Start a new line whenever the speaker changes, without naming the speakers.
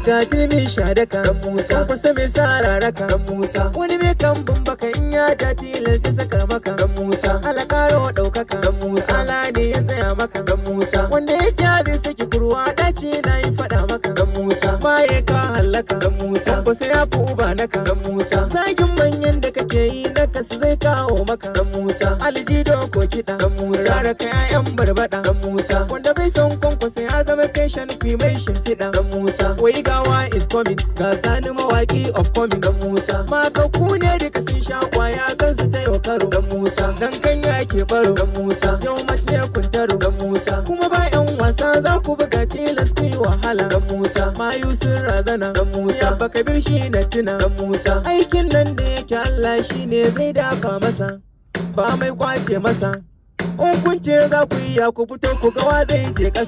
ga tilmi shadaka dan Musa kusa mai sararaka dan Musa wani mai kambun baka in ya ja tilan sai saka maka dan Musa alakaro daukaka dan Musa ala ne ya tsaya maka dan Musa wanda ya kyale saki kurwa daci na yi fada maka dan Musa baye ka halaka dan Musa ko sai ya fi uba naka dan Musa zagin manyan da kake yi na kasu zai kawo maka dan Musa aljido ko kiɗa dan Musa raka yayan barbada dan Musa wanda bai son kwankwasa ya zama fashion mai shimfiɗa dan Musa wai gawa is coming ga sani mawaki of coming dan Musa maka ku ne duka sun sha kwaya kan su ta yau karo dan Musa dan kanya ke baro dan Musa yau match ne kun taro dan Musa kuma ba yan wasa za ku buga tilas ku yi wahala dan Musa mayu sun razana dan Musa baka bir shi na tuna dan Musa aikin nan da yake Allah shine zai dafa masa ba mai kwace masa in kun ce za ku yi ya ku fito ku ga wa zai je ƙasa